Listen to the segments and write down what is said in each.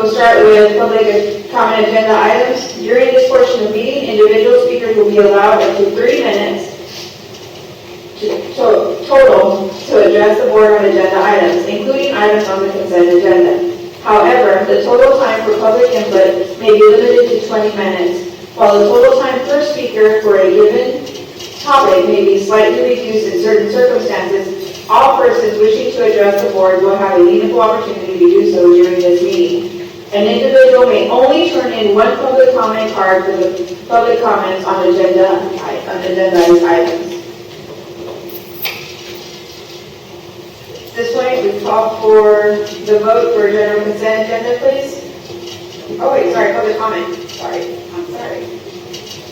We'll start with public comment agenda items. During this portion of the meeting, individual speakers will be allowed up to 3 minutes total to address the board on agenda items, including items on the consent agenda. However, the total time for public input may be limited to 20 minutes, while the total time per speaker for a given topic may be slightly reduced in certain circumstances. All persons wishing to address the board will have a meaningful opportunity to do so during this meeting. An individual may only turn in one public comment card for the public comments on agendized items. At this point, we call for the vote for general consent agenda, please. Oh wait, sorry, public comment. I'm sorry.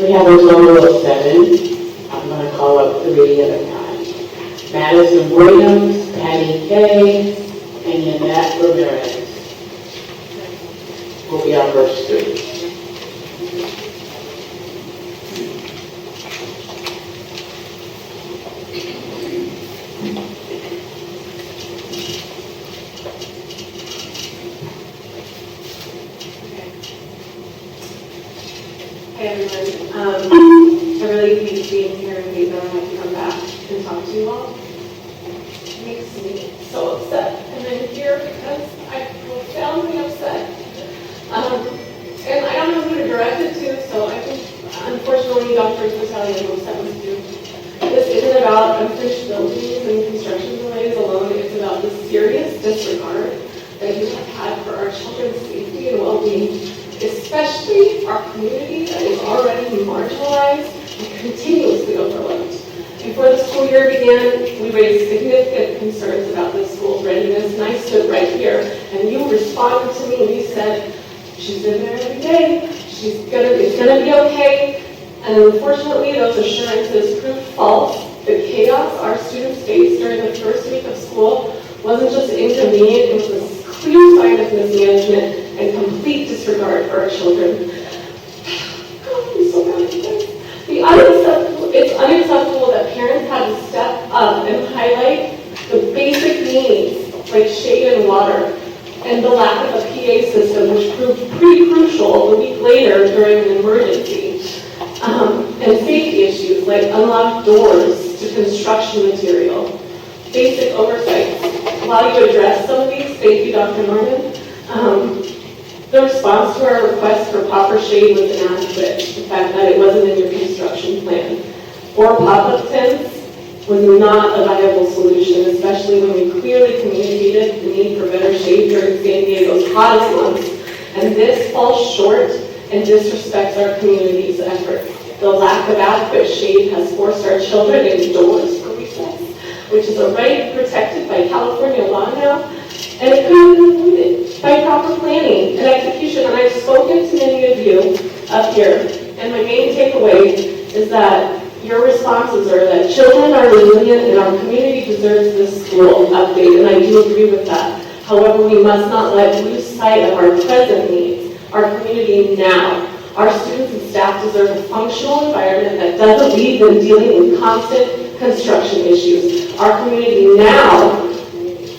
We have a total of 7. I'm going to call up 3 at a time. Madison Williams, Patty Kay, and Yannette Ramirez will be our first 3. Hey everyone, I really hate being here and hate that I have to come back and talk to you all. It makes me so upset, and I'm here because I'm profoundly upset. And I don't know who to direct it to, so I think, unfortunately, Dr. Vitale will set with you. This isn't about unfinished buildings and construction delays alone. It's about the serious disregard that you have had for our children's safety and well-being, especially our community that is already marginalized and continuously overlooked. Before the school year began, we raised significant concerns about this school's readiness, and I stood right here, and you responded to me and you said, she's in there every day, it's gonna be okay. And unfortunately, those assurances proved false. The chaos our students faced during the first week of school wasn't just inconvenient, it was a clear sign of mismanagement and complete disregard for our children. I'm so mad at this. It's unacceptable that parents had to step up and highlight the basic needs like shade and water, and the lack of a PA system, which proved pretty crucial a week later during an emergency. And safety issues like unlocked doors to construction material, basic oversights. While you address some of these, thank you, Dr. Norman, the response to our request for proper shade was inadequate. The fact that it wasn't in your construction plan. Or pop-up tents was not a viable solution, especially when we clearly communicated the need for better shade during San Diego's hottest months. And this falls short and disrespects our community's efforts. The lack of adequate shade has forced our children indoors for recess, which is a right protected by California law now, and it could have been avoided by proper planning and execution. And I've spoken to many of you up here, and my main takeaway is that your responses are that children are resilient and our community deserves this school update, and I do agree with that. However, we must not lose sight of our present needs, our community now. Our students and staff deserve a functional environment that doesn't leave them dealing with constant construction issues. Our community now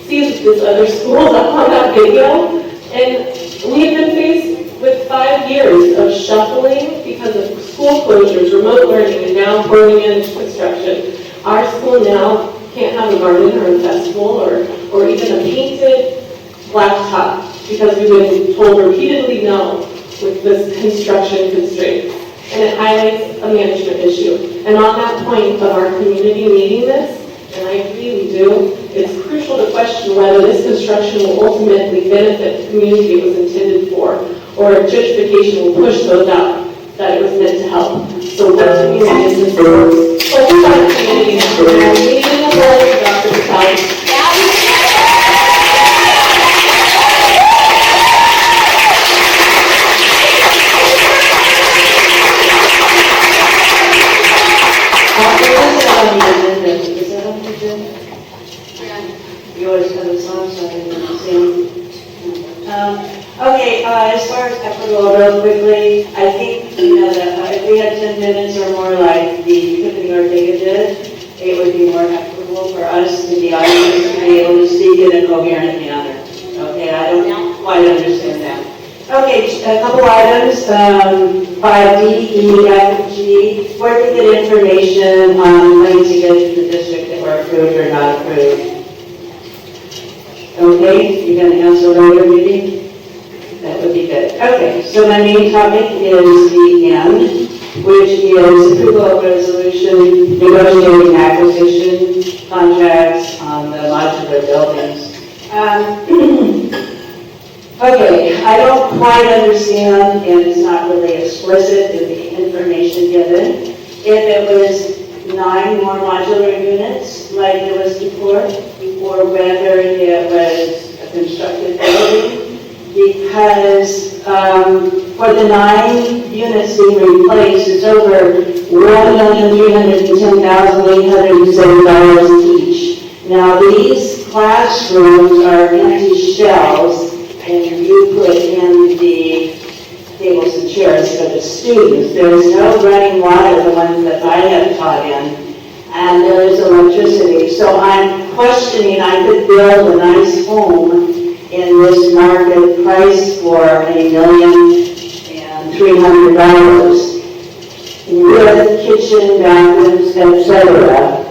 sees these other schools up on that video, and we have been faced with 5 years of shuffling because of school closures, remote learning, and now pouring into construction. Our school now can't have a garden or a festival or even a painted blacktop because we've been told repeatedly no with this construction constraint. And it highlights a management issue. And on that point of our community needing this, and I agree we do, it's crucial to question whether this construction will ultimately benefit the community it was intended for, or if gentrification will push those out that it was meant to help. So what community is this for? Focus on the community now. We need to know Dr. Vitale. You always have a song, so I can sing. Okay, as far as equitable, real quickly, I think, that if we had 10 minutes or more like the Tiffany Ortega did, it would be more equitable for us in the audience to be able to speak in a coherent manner. Okay, I don't quite understand that. Okay, a couple items, 5D, E, F, G, where to get information on claims against the district that were approved or not approved. Okay, you're going to answer later, maybe? That would be good. Okay, so my main topic is the N, which is approval of resolution negotiating acquisition contracts on the modular buildings. Okay, I don't quite understand, and it's not really explicit in the information given, if it was 9 more modular units like it was before, or whether it was a constructed building, because for the 9 units being replaced, it's over $1,310,807 each. Now, these classrooms are empty shells, and you put in the tables and chairs for the students. There is no running water, the ones that I have taught in, and there is electricity. So I'm questioning, I could build a nice home in this market price for $1,300,000 with kitchen, bathrooms, etc.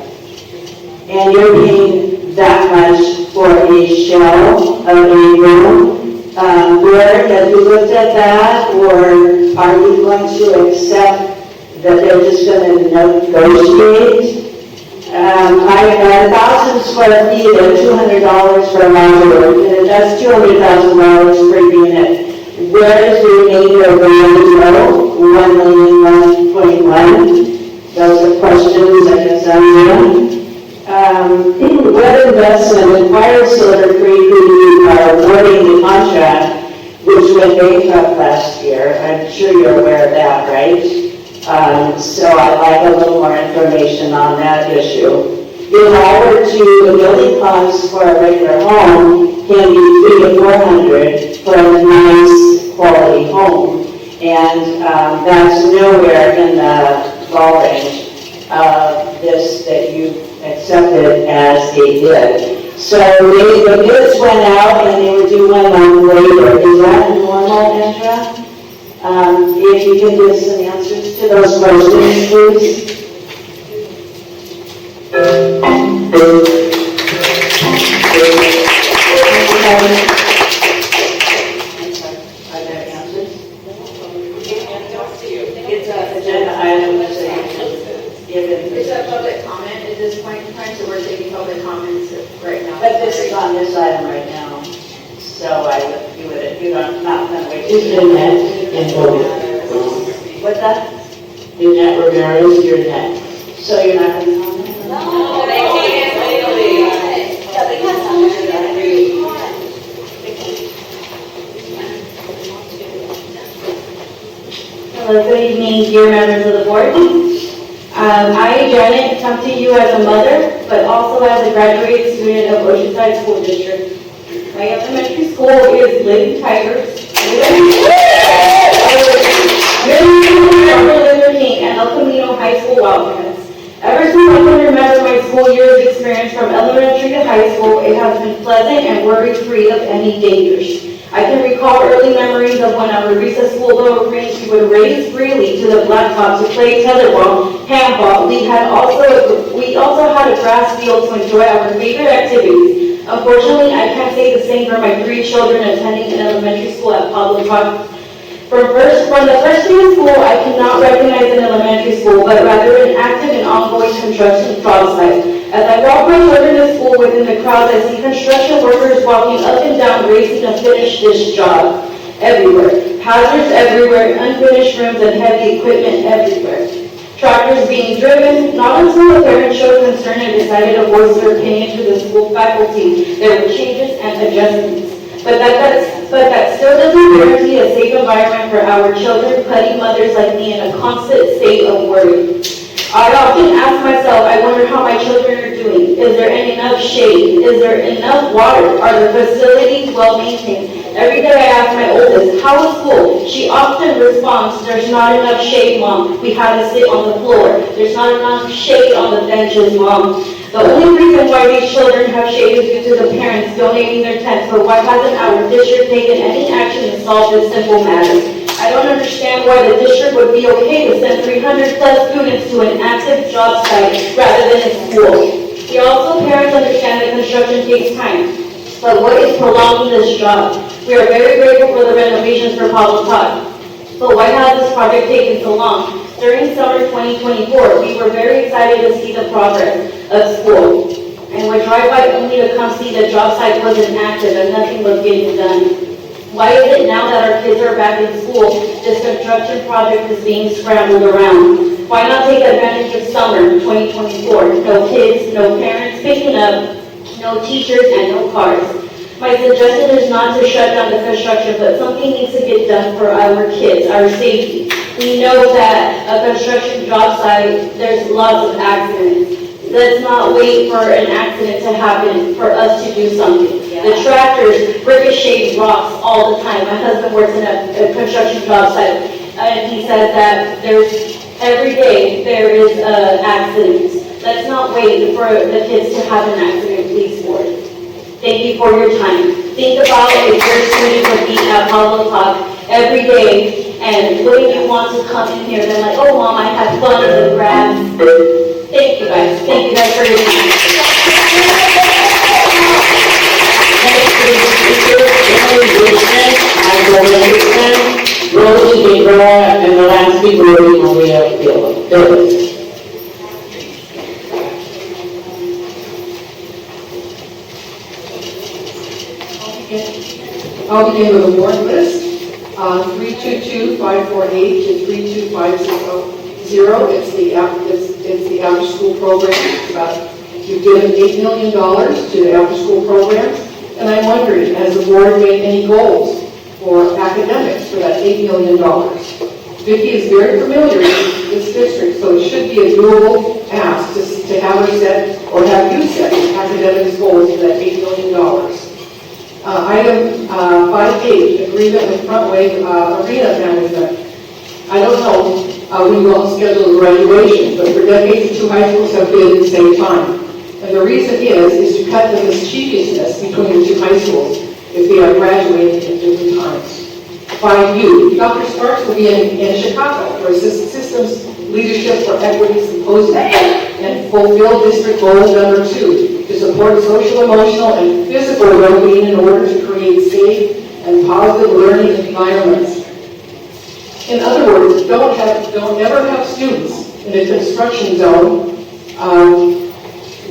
And you're paying that much for a shell of a room. Where have you looked at that, or are you going to accept that they're just going to negotiate? I got 1,000 square feet at $200 for a modular unit. That's $200,000 per unit. Where does the remainder of the money go? 1,000,001.1. Those are questions I guess I'm in. What investment required Silver Creek, who are awarding the contract, which went bankrupt last year? I'm sure you're aware of that, right? So I'd like a little more information on that issue. If I were to, the building costs for a regular home can be $300 to $400 for a nice quality home, and that's nowhere in the ball range of this that you accepted as a bid. So the bids went out and they were due 1 month later. Is that normal, Andra? If you can give some answers to those questions, please. Are there answers? It's an agenda item, let's say. It's a public comment at this point in time, so we're taking public comments right now. But this is on this item right now, so you're not going to wait. Is Jeanette involved? What's that? Jeanette Ramirez, you're next. So you're not going to comment? No, they can't legally. Yeah, they can't. Hello, good evening, dear members of the board. I, Janet, come to you as a mother, but also as a graduated student of Oceanside School District. My elementary school is Living Tigers, and El Camino High School Wildcats. Ever since I can remember my school year's experience from elementary to high school, it has been pleasant and worry-free of any dangers. I can recall early memories of when our recess school bell rings, we would race freely to the blacktop to play tetherball, handball. We also had a grass field to enjoy our favorite activities. Unfortunately, I can't say the same for my 3 children attending an elementary school at Pablo Park. From the first day of school, I cannot recognize an elementary school, but rather an active and ongoing construction job site. As I walk my children to school within the crowd, I see construction workers walking up and down, racing to finish this job. Everywhere. Hazards everywhere, unfinished rooms, and heavy equipment everywhere. Tractors being driven, not until the parents showed concern and decided to voice their opinion to the school faculty. There were changes and adjustments. But that still doesn't guarantee a safe environment for our children, putting mothers like me in a constant state of worry. I often ask myself, I wonder how my children are doing. Is there enough shade? Is there enough water? Are the facilities well maintained? Every day I ask my oldest, how is school? She often responds, there's not enough shade, Mom. We had to sit on the floor. There's not enough shade on the benches, Mom. The only reason why why these children have shades due to the parents donating their tents, but why hasn't our district taken any action to solve this simple matter? I don't understand why the district would be okay to send 300 plus students to an active job site rather than a school. We also, parents, understand that construction takes time, but what is prolonging this job? We are very grateful for the renovations for Pablo Todd, but why has this project taken so long? During summer 2024, we were very excited to see the progress of school, and would drive by only to come see the job site wasn't active and nothing was getting done. Why is it now that our kids are back in school, this construction project is being scrambled around? Why not take advantage of summer 2024? No kids, no parents picking up, no teachers, and no cars. My suggestion is not to shut down the construction, but something needs to get done for our kids, our safety. We know that a construction job site, there's lots of accidents. Let's not wait for an accident to happen for us to do something. The tractors ricochet rocks all the time. My husband works in a construction job site, and he says that every day there is accidents. Let's not wait for the kids to have an accident, please, Board. Thank you for your time. Think about if your students would be at Pablo Talk every day, and wouldn't you want to come in here? They're like, oh, Mom, I had fun in the grass. Thank you guys. Thank you guys for your time. Rose Rivera, and the last speaker will be Maria Phillips. I'll begin with the warrant list. 322-548 to 32500. It's the after school program. You've given $8 million to the after school programs, and I'm wondering, has the board made any goals for academics for that $8 million? Vicki is very familiar with this district, so it should be a doable ask to have her set, or have you set academics goals for that $8 million. Item 5H, agreement with Front Wave Arena Management. I don't know when you all schedule graduation, but for decades the two high schools have been at the same time. And the reason is to cut the mischievousness between the two high schools if they are graduating at different times. 5U, Dr. Sparks will be in Chicago for a Systems Leadership for Equity Symposium and fulfill District Goal number 2 to support social, emotional, and physical well-being in order to create safe and positive learning environments. In other words, don't ever have students in a construction zone,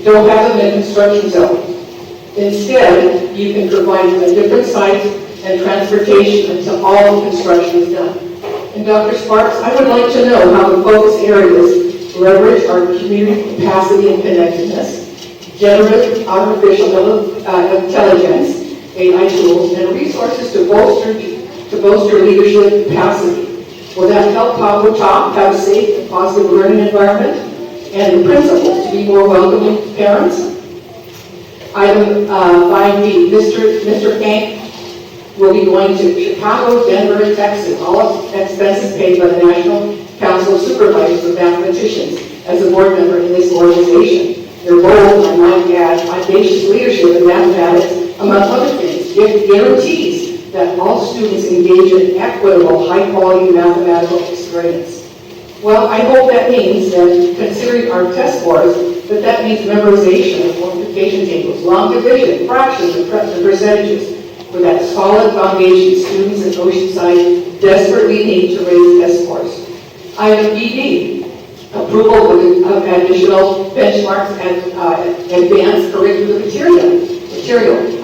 don't have them in a construction zone. Instead, you can provide different sites and transportation until all the construction is done. And Dr. Sparks, I would like to know how the focus areas leverage our community capacity and connectedness, generative artificial intelligence, AI tools, and resources to bolster leadership capacity. Will that help Pablo Top have a safe and positive learning environment and the principals to be more welcoming to parents? Item 5B, Mr. Kank will be going to Chicago, Denver, and Texas, all expenses paid by the National Council of Supervisors of Mathematicians as a board member in this organization. Their role, I might add, audacious leadership in mathematics, among other things, guarantees that all students engage in equitable, high-quality mathematical experience. Well, I hope that means that, considering our test scores, that means memorization of multiplication tables, long division, fractions, and percentages, for that solid foundation students at Oceanside desperately need to raise test scores. Item ED, approval of additional benchmarks and advanced curricular material.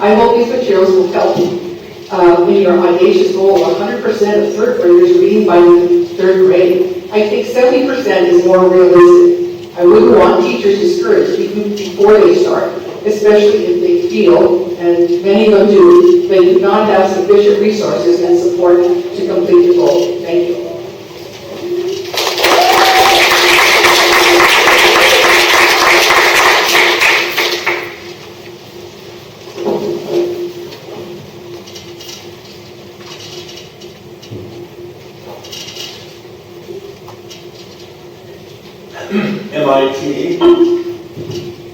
I hope these materials will help in your audacious goal of 100% of third graders reading by the third grade. I think 70% is more realistic. I wouldn't want teachers discouraged before they start, especially if they feel, and many of them do, they do not have sufficient resources and support to complete the goal. Thank you. MIT,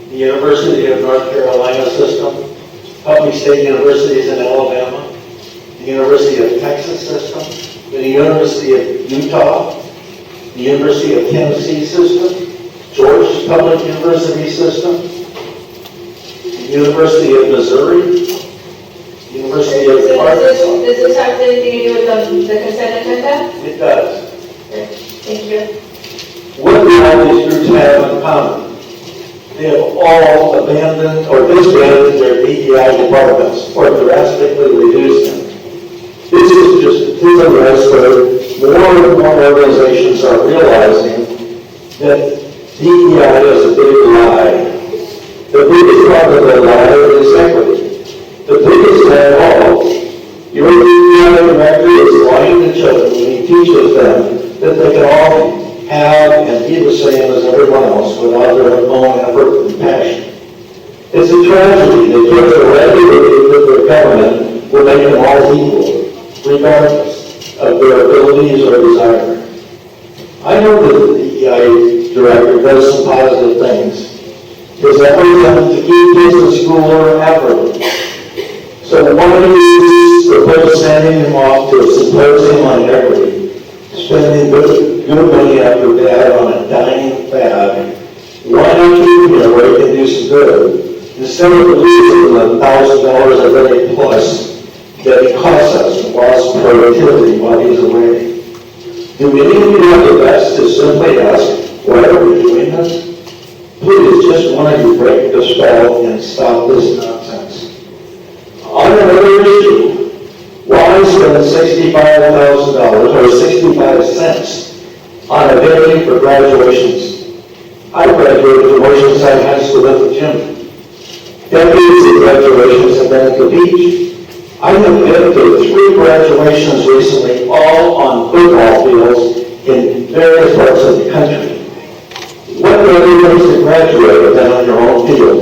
the University University of North Carolina system, public state universities in Alabama, the University of Texas system, the University of Utah, the University of Tennessee system, Georgia's public university system, the University of Missouri, University of Arkansas. Does this have anything to do with the consent agenda? It does. Thank you. What do all these groups have in common? They have all abandoned or disbanded their DEI departments or drastically reduced them. This is just the tip of the iceberg. More and more organizations are realizing that DEI is a big lie. The biggest part of the lie is equity. The biggest lie of all. Your DEI director is lying to children when he teaches them that they can all have and be the same as everyone else without their own effort and passion. It's a tragedy that kids are ready to believe that their government will make them all equal, regardless of their abilities or desire. I know that the DEI director does some positive things. His efforts to keep kids in school are admirable. So why do you propose sending him off to a symposium on equity, spending good money after bad on a dying fad? Why not keep him here where he can do some good, instead of losing the $1,000 a day plus that it costs us in lost productivity while he's away? Do any of you have the best to simply ask, why are we doing this? Please, just one of you break the spell and stop this nonsense. On another issue, why spend $65,000 or 65 cents on a venue for graduations? I graduated from Oceanside High School at the gym. Decades of graduations have been at the beach. I have been to 3 graduations recently, all on football fields in various parts of the country. What better place to graduate than on your own field?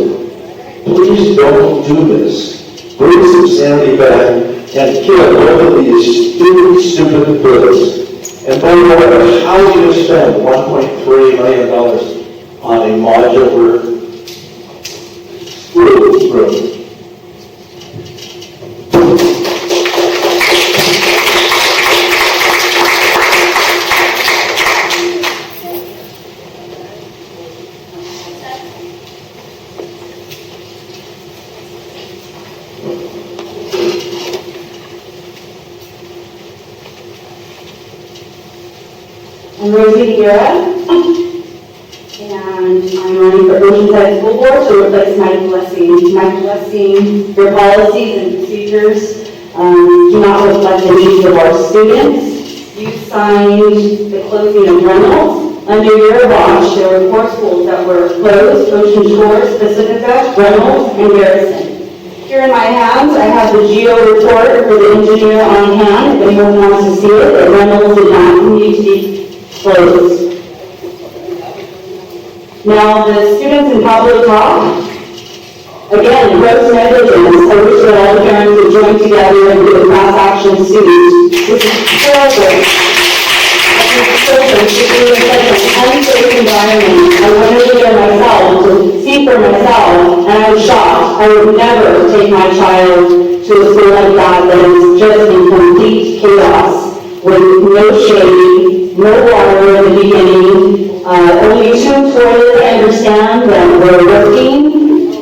Please don't do this. Bring some sanity back and kill both of these stupid bills. And by the way, how do you spend $1.3 million on a modular school room? I'm Rosie Guerra, and I'm running for Oceanside School Board to replace Mike Blessing. Mike Blessing, your policies and procedures do not reflect the needs of our students. You signed the closing of Reynolds. Under your watch, there were 4 schools that were closed: Ocean Shores, Pacifica, Reynolds, and Garrison. Here in my hands, I have the GEO report for the engineer on hand, if anyone wants to see it, that Reynolds did not need to be closed. Now, the students in Pablo Talk, again, gross negligence. I wish that all the parents would join together and do a class action suit. This is terrible. Children should be in such an unsafe environment. I went over there myself to see for myself, and I was shocked. I would never take my child to a school like that is just in complete chaos, with no shade, no water in the beginning, only 2 toilets. I understand that we're working,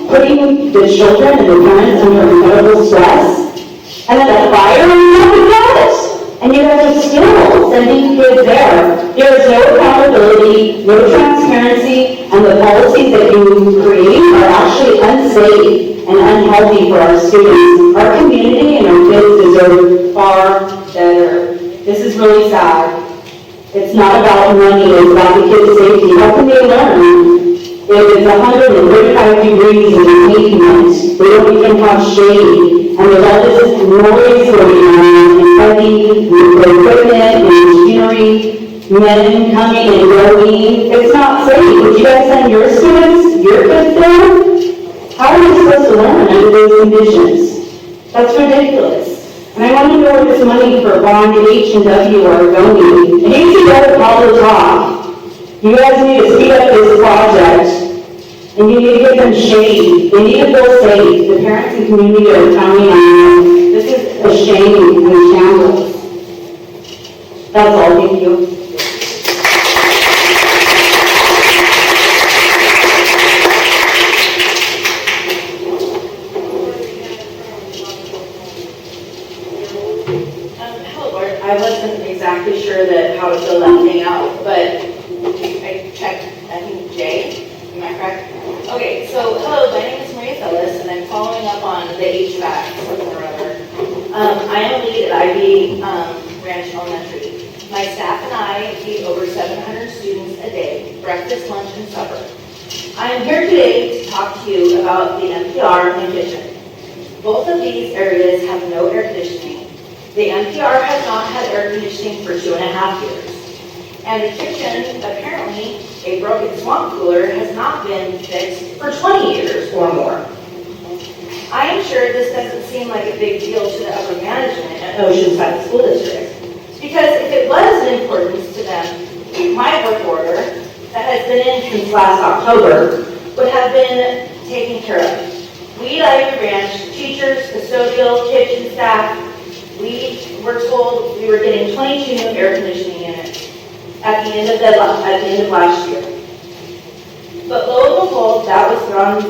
putting the children and the parents under incredible stress, and then a fire and nothing about it. And you guys are still sending kids there. There is no accountability, no transparency, and the policies that you create are actually unsafe and unhealthy for our students. Our community and our kids deserve far better. This is really sad. It's not about money, it's about the kids' safety. How can they learn? If it's 135 degrees in the pavement, they don't even have shade, and there's all this noise going on, and heavy equipment and machinery, men coming and going. It's not safe. Would you guys send your students, your kids there? How are they supposed to learn under those conditions? That's ridiculous. And I want to know where this money for bond H&W are going. And you should go to Pablo Talk. You guys need to speed up this project. And you need to give them shade. They need to feel safe. The parents and community are counting on you. This is a shame and a shambles. That's all, thank you. Hello, Board. I wasn't exactly sure how to fill that thing out, but I checked, I think, Jay, am I correct? Okay, so, hello, my name is Maria Phyllis, and I'm following up on the HVAC, something or other. I am a lead at Ivy Ranch Elementary. My staff and I feed over 700 students a day, breakfast, lunch, and supper. I am here today to talk to you about the NPR and kitchen. Both of these areas have no air conditioning. The NPR has not had air conditioning for 2.5 years. And the kitchen, apparently, a broken swamp cooler has not been fixed for 20 years or more. I am sure this doesn't seem like a big deal to the upper management at Oceanside School District, because if it was an importance to them, my work order, that has been in since last October, would have been taken care of. We at Ivy Ranch, teachers, custodial, kitchen staff, we were told we were getting 22 new air conditioning units at the end of last year. But lo and behold, that was thrown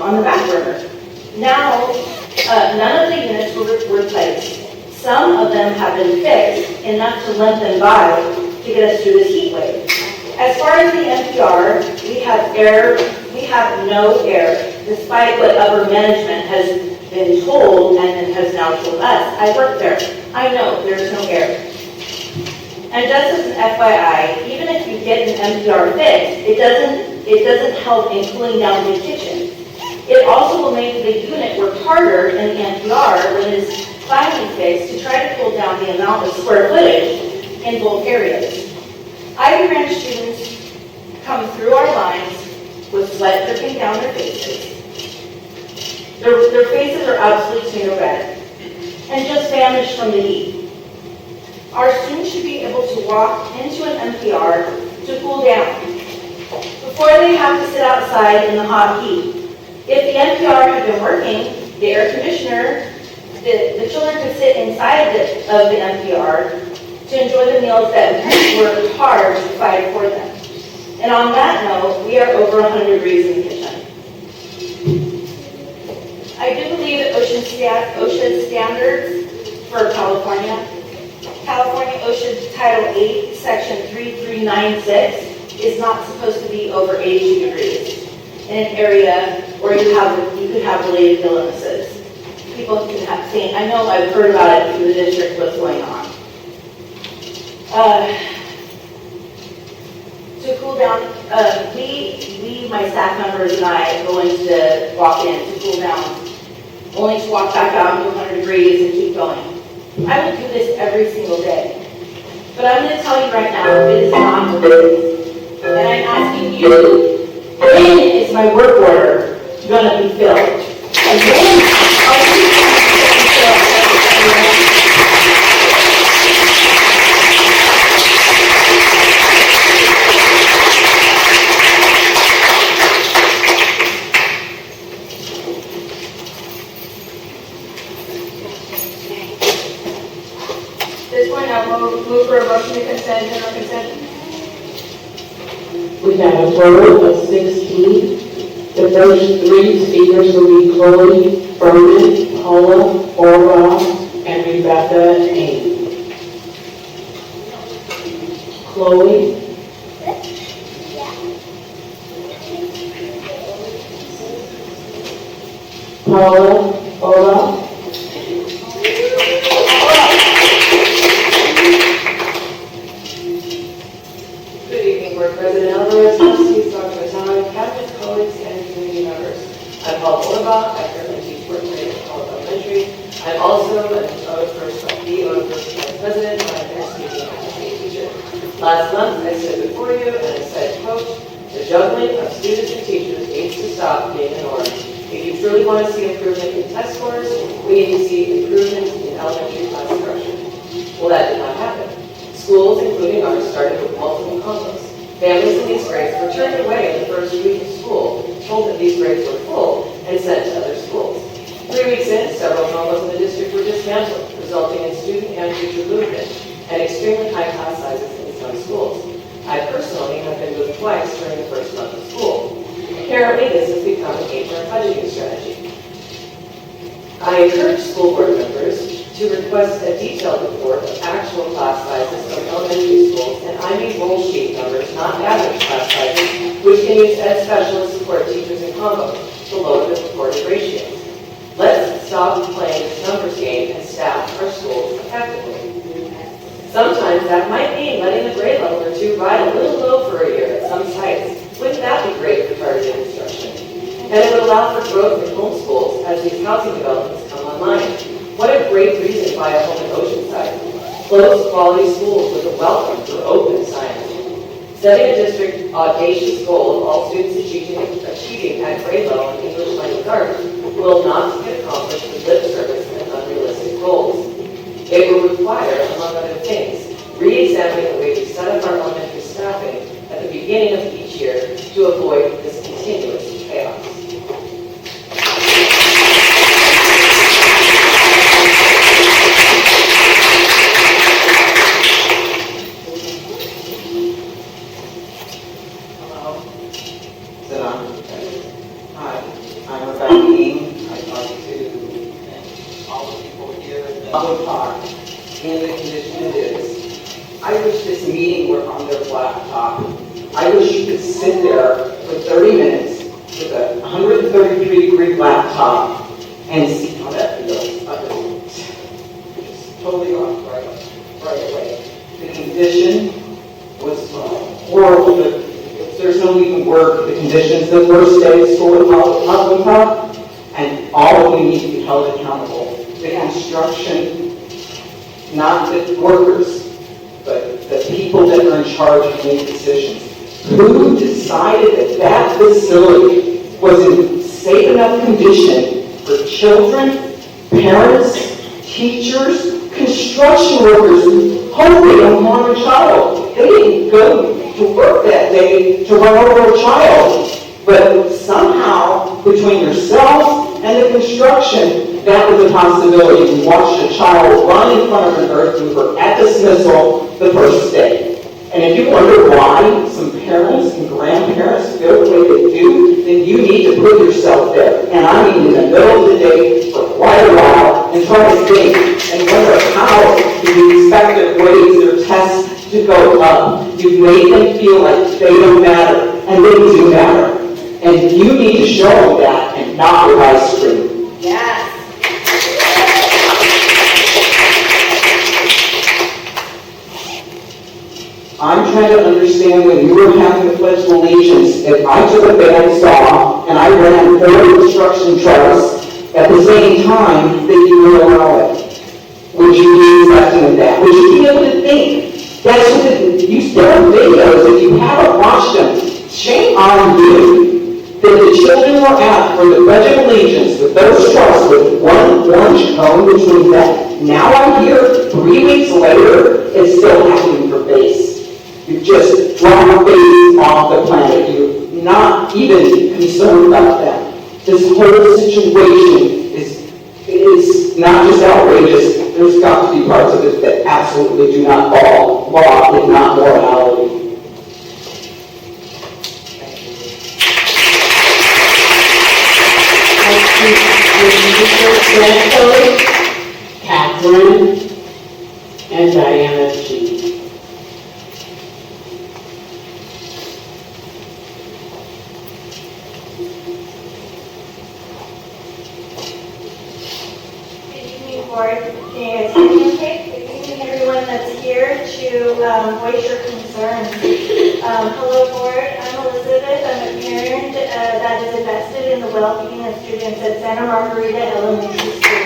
on the back burner. Now, none of the units were replaced. Some of them have been fixed enough to limp them by to get us through this heat wave. As far as the NPR, we have no air, despite what upper management has been told and has now told us. I work there. I know there's no air. And just as an FYI, even if you get an NPR fixed, it doesn't help in cooling down the kitchen. It also will make the unit work harder in the NPR when it is finally fixed to try to cool down the amount of square footage in both areas. Ivy Ranch students come through our lines with sweat dripping down their faces. Their faces are absolutely tomato red and just famished from the heat. Our students should be able to walk into an NPR to cool down before they have to sit outside in the hot heat. If the NPR had been working, the air conditioner, the children could sit inside of the NPR to enjoy the meals that parents worked hard to provide for them. And on that note, we are over 100 degrees in the kitchen. I do believe that OSHA standards for California OSHA Title 8, Section 3396 is not supposed to be over 82 degrees in an area where you could have related illnesses. People can have seen, I know I've heard about it through the district, what's going on. To cool down, my staff members and I, are going to walk in to cool down, only to walk back out into 100 degrees and keep going. I would do this every single day. But I'm going to tell you right now, it is not the business. And I'm asking you, when is my work order going to be filled? And when are you going to be filled? At this point, I'll move for a motion to consent, general consent. We have a total of 16. The first 3 speakers will be Chloe, Berman, Paula, Orla, and Rebecca Ames. Chloe. Paula, Orla. Good evening, Board President Alvarez, trustees, Dr. Mazzano, cabinet colleagues, and community members. I'm Paul Olabach. I currently teach fourth grade at College Elementary. I'm also the first vice president, and I'm here speaking as a state teacher. Last month, I stood before you and I said, "Coach, the juggling of students and teachers needs to stop being a norm. If you truly want to see improvement in test scores, we need to see improvement in elementary class structure." Well, that did not happen. Schools, including ours, started with multiple combos. Families in these grades were turned away in the first week of school told that these grades were full and sent to other schools. 3 weeks in, several combos in the district were dismantled, resulting in student and teacher movement and extremely high class sizes in some schools. I personally have been moved twice during the first month of school. Apparently, this has become an HR budgeting strategy. I encourage school board members to request a detailed report of actual class sizes of elementary schools, and I mean roll sheet numbers, not average class sizes, which can use ed specialists, support teachers, and combos to lower the reported ratios. Let's stop playing this numbers game and staff our schools effectively. Sometimes that might mean letting a grade level or two ride a little low for a year at some sites. Wouldn't that be great for targeted instruction? And it would allow for growth in homeschools as these housing developments come online. What a great reason to buy a home in Oceanside. Close quality schools with a welcome for open science. Setting a district audacious goal of all students achieving at grade level in English language arts will not get accomplished with lip service and unrealistic goals. It will require, among other things, re-examining the way we set up our elementary staffing at the beginning of each year to avoid this continuous chaos. Hi, I'm Rebecca King. I talked to all the people here at the public talk and the condition it is. I wish this meeting were on their laptop. I wish you could sit there for 30 minutes with a 133-degree laptop and see how that feels. It's totally off right away. The condition was horrible. There's no even word for the conditions. The first day of school at Hufflepuff, and all of we need to be held accountable. The construction, not the workers, but the people that are in charge of making decisions. Who decided that that facility was in safe enough condition for children, parents, teachers, construction workers who hope they don't harm a child? They didn't go to work that day to run over a child. But somehow, between yourself and the construction, that was a possibility. You watched a child run in front of an earth mover at dismissal the first day. And if you wonder why some parents and grandparents feel the way they do, then you need to put yourself there. And I mean in the middle of the day for quite a while and try to think and wonder how you expect their grades, their tests to go up. You've made them feel like they don't matter, and they do matter. And you need to show them that and not with ice cream. Yes. I'm trying to understand when you were having the Pledge of Allegiance, if I took a bandsaw and I ran 4 construction trucks at the same time that you would allow it, would you be accepting of that? Would you be able to think? That's what you still have videos. If you haven't watched them, shame on you that the children were at for the Pledge of Allegiance with those trucks with one orange cone between them. Now I'm here 3 weeks later, it's still happening for base. You just dropped base off the planet. You're not even concerned about that. This whole situation is not just outrageous. There's got to be parts of it that absolutely do not fall. Law is not morality. Catherine and Diana G. Board. Can you guys hear me okay? Good evening, everyone that's here to voice your concerns. Hello, Board. I'm Elizabeth. I'm a parent that is invested in the well-being of students at Santa Margarita Elementary School.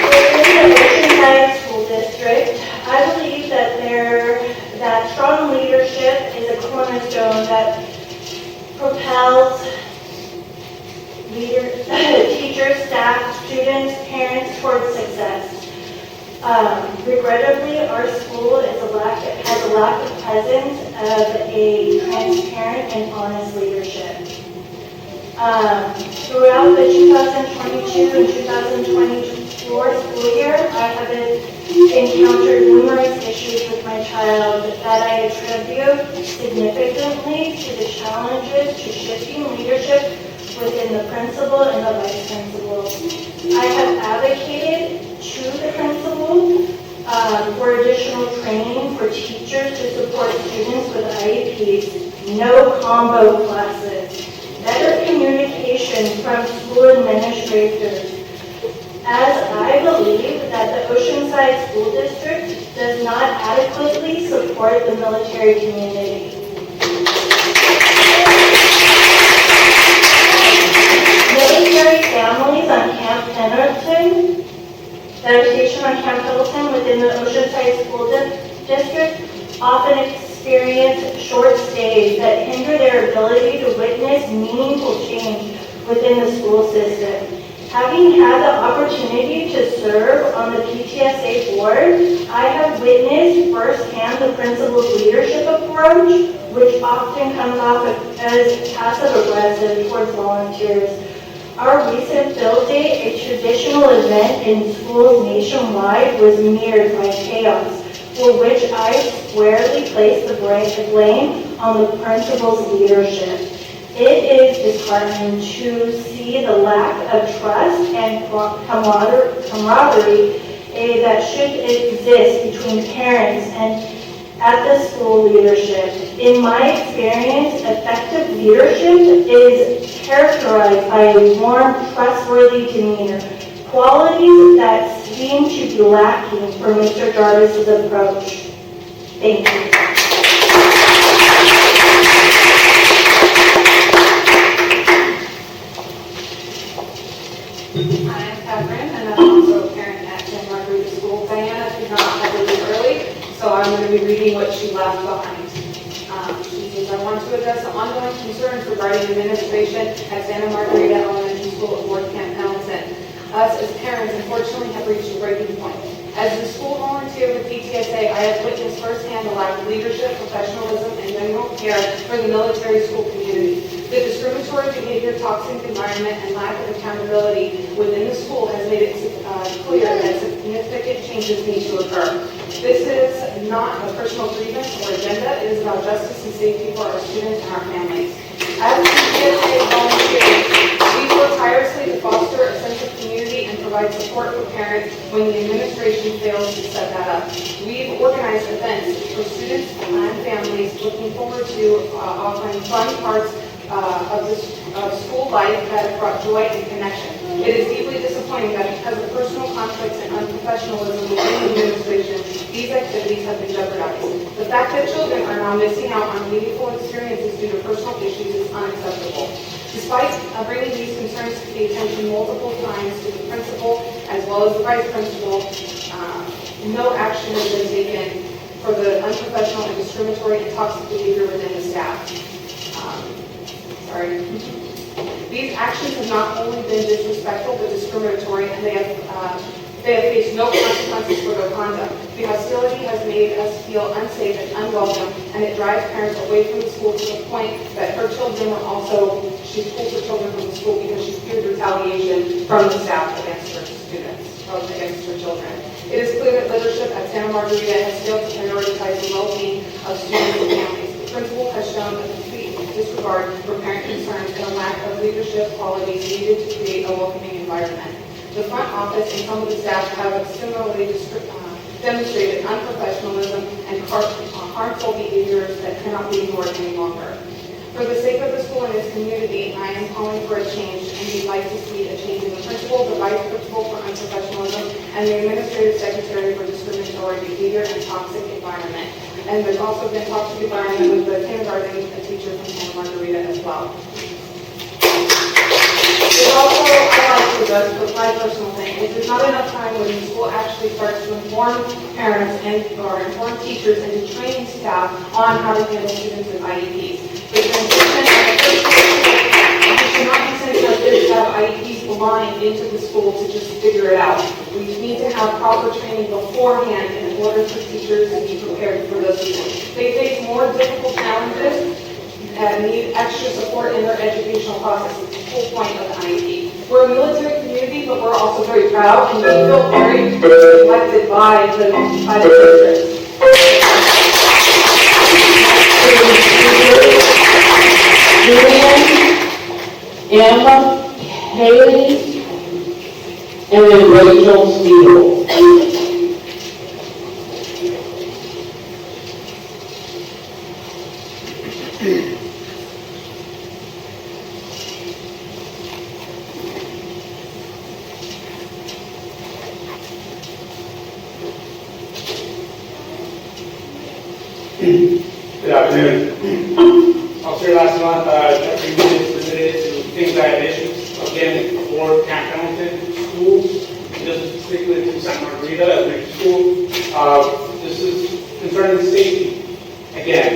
Within the Oceanside School District, I believe that strong leadership is a cornerstone that propels teachers, staff, students, parents towards success. Regrettably, our school has a lack of presence of a transparent and honest leadership. Throughout the 2022 and 2024 school year, I have encountered numerous issues with my child that I attribute significantly to the challenges to shifting leadership within the principal and the vice principal. I have advocated to the principal for additional training for teachers to support students with IEPs, no combo classes, better communication from school administrators, as I believe that the Oceanside School District does not adequately support the military community. Military families on Camp Pendleton that are stationed on Camp Pendleton within the Oceanside School District often experience short stays that hinder their ability to witness meaningful change within the school system. Having had the opportunity to serve on the PTSA board, I have witnessed firsthand the principal's leadership approach, which often comes off as passive-aggressive towards volunteers. Our recent field day, a traditional event in schools nationwide, was mirrored by chaos, for which I squarely place the blame on the principal's leadership. It is disheartening to see the lack of trust and camaraderie that should exist between parents and at the school leadership. In my experience, effective leadership is characterized by a warm, trustworthy demeanor, qualities that seem to be lacking for Mr. Jarvis's approach. Thank you. I'm Catherine, and I'm also a parent at San Margarita School. Diana did not have to leave early, so I'm going to be reading what she left behind. She says, I want to address the ongoing concerns regarding administration at Santa Margarita Elementary School at North Camp Pendleton. Us as parents, unfortunately, have reached a breaking point. As a school volunteer with PTSA, I have witnessed firsthand the lack of leadership, professionalism, and general care for the military school community. The discriminatory behavior, toxic environment, and lack of accountability within the school has made it clear that significant changes need to occur. This is not a personal grievance or agenda. It is about justice and safety for our students and our families. As PTSA volunteers, we work tirelessly to foster a sense of community and provide support for parents when the administration fails to set that up. We've organized events for students and families looking forward to offering fun parts of school life that have brought joy and connection. It is deeply disappointing that because of personal conflicts and unprofessionalism within the administration, these activities have been jeopardized. The fact that children are now missing out on meaningful experiences due to personal issues is unacceptable. Despite bringing these concerns to the attention multiple times to the principal as well as the vice principal, no action has been taken for the unprofessional and discriminatory and toxic behavior within the staff. These actions have not only been disrespectful but discriminatory, and they have faced no consequences for their conduct. The hostility has made us feel unsafe and unwelcome, and it drives parents away from the school to the point that her children were also, she pulled her children from the school because she feared retaliation from the staff against her students, or against her children. It is clear that leadership at Santa Margarita has failed to prioritize the well-being of students and families. The principal has shown a complete disregard for parent concerns and a lack of leadership qualities needed to create a welcoming environment. The front office and some of the staff have similarly demonstrated unprofessionalism and harmful behaviors that cannot be ignored any longer. For the sake of the school and its community, I am calling for a change, and we'd like to see a change in the principal, the vice principal for unprofessionalism, and the administrative secretary for discriminatory behavior and toxic environment. And there's also been toxic environment with the kindergarten teacher from Santa Margarita as well. There's also, I like to address my personal thing, is there's not enough time when the school actually starts to inform parents or inform teachers and to train staff on how to handle students with IEPs. The transition and the first we should not be sending our kids to have IEPs blind into the school to just figure it out. We need to have proper training beforehand in order for teachers to be prepared for those students. They face more difficult challenges and need extra support in their educational processes. whole point of the IEP. We're a military community, but we're also very proud, and we feel very neglected by the districts. Julian, Emma, Haley, and then Rachel Steele. Good afternoon. I was here last month, Jeffrey was submitted to things I had issues, again, for Camp Pendleton School, just particularly to Santa Margarita Elementary School. This is concerning safety. Again,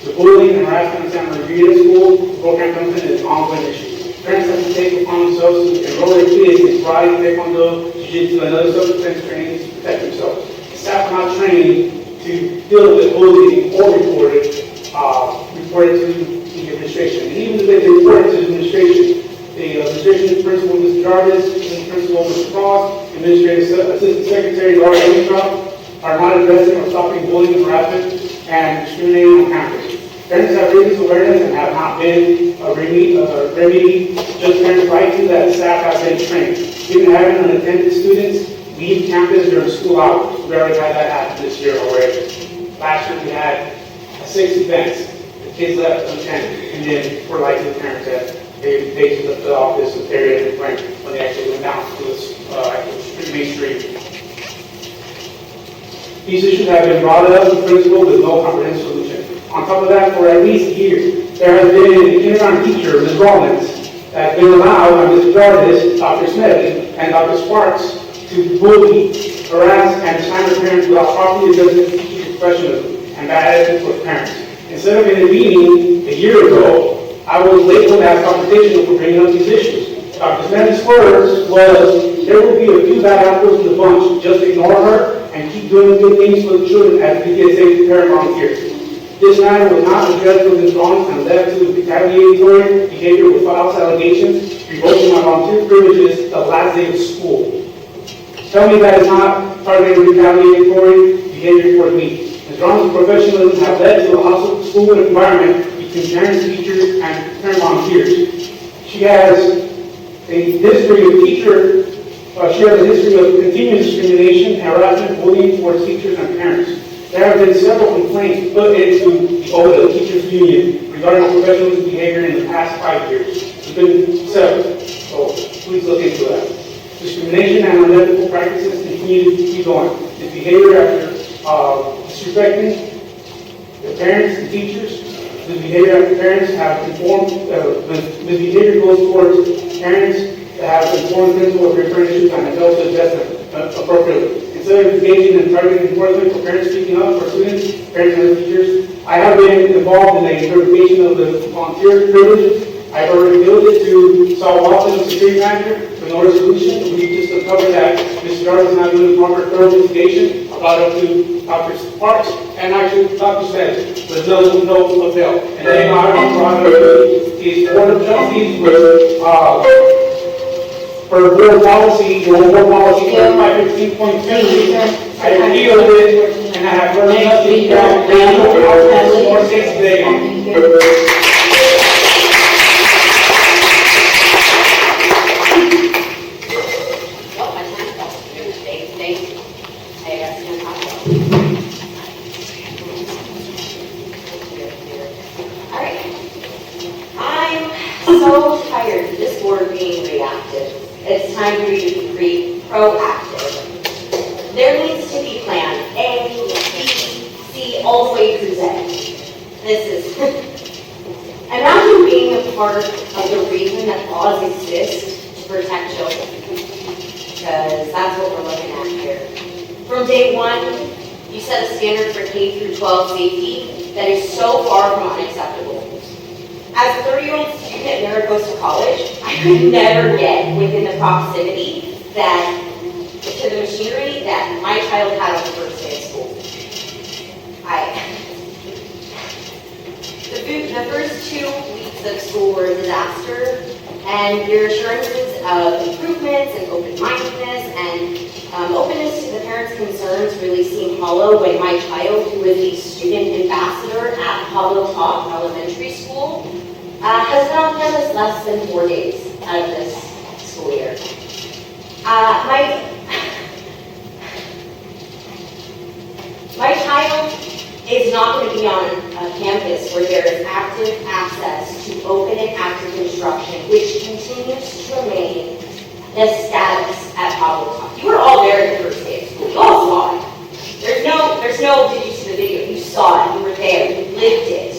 the bullying and harassment in Santa Margarita School, for Camp Pendleton is an ongoing issue. Parents have to take upon themselves to enroll their kids in karate, taekwondo, jiu-jitsu, and other self-defense training to protect themselves. Staff are not trained to deal with bullying or report it to the administration. And even if they report it to the administration, the administration principal, Mr. Jarvis, and principal, Mr. Cross, administrative assistant secretary, Laura Weintraub, are not addressing or stopping bullying and harassment and discriminating on campus. Parents have raised awareness and have not been remedy just parents' right to that staff have been trained. Even having unattended students leave campus during school hours. We already had that happen this year already. Last year we had 6 events. The kids left unattended, and then we're like the parents that they just left the office area and went when they actually went down to this Main Street. These issues have been brought up to principal with no comprehensive solution. On top of that, for at least a year, there has been a kindergarten teacher, Ms. Rollins, that has been allowed by Mr. Jarvis, Dr. Smith, and Dr. Sparks to bully, harass, and slander parents without properly addressing teacher professionalism and bad attitude for parents. Instead of in a meeting a year ago, I was labeled as confrontational for bringing up these issues. Dr. Smith's words was, there will be a few bad apples in the bunch, just ignore her and keep doing good things for the children as we get safe parent volunteers. This matter was not addressed with Ms. Rollins and led to retaliatory behavior with false allegations, revoking my volunteer privileges the last day of school. Tell me that is not targeted retaliatory behavior toward me. Ms. Rollins' professionalism have led to a hostile school environment between parents, teachers, and parent volunteers. She has a history of she has a history of continuous discrimination, harassment, bullying towards teachers and parents. There have been several complaints put into the OUSD Teachers Union regarding professional behavior in the past 5 years. There's been several, so please look into that. Discrimination and unethical practices continue to keep going. This behavior after disrespecting the parents and teachers, this behavior after parents have informed, this behavior goes towards parents that have informed principal of recurrent issues and have failed to address them appropriately. Instead of engaging in targeted enforcement for parents speaking up for students, parents, and teachers, I have been involved in the interpretation of the volunteer privileges. I've already billed it to Saul Watson, the security manager, with no resolution. We just uncovered that Mr. Jarvis is not doing a proper thorough investigation. I brought it up to Dr. Sparks and actually Dr. Smith. There's no avail. And then I brought it up to his board of trustees with for board policy, board policy 515.2, I appealed it, and I have heard nothing from or 6 days. So tired of this board being reactive. It's time for you to be proactive. There needs to be plan A, B, C, all the way through Z. This is, imagine being a part of the reason that laws exist to protect children. Because that's what we're looking at here. From day one, you set a standard for K through 12 safety that is so far from unacceptable. As a 30-year-old student that never goes to college, I could never get within the proximity to the machinery that my child had on the first day of school. The first 2 weeks of school were a disaster, And your assurances of improvements and open-mindedness and openness to the parents' concerns really seem hollow when my child, who is a student ambassador at Pablo Top Elementary School, has been on campus less than 4 days out of this school year. My child is not going to be on a campus where there is active access to open and active instruction, which continues to remain the status at Pablo Top. You were all there the first day of school. You all saw it. There's no, did you see the video? You saw it. You were there. You lived it.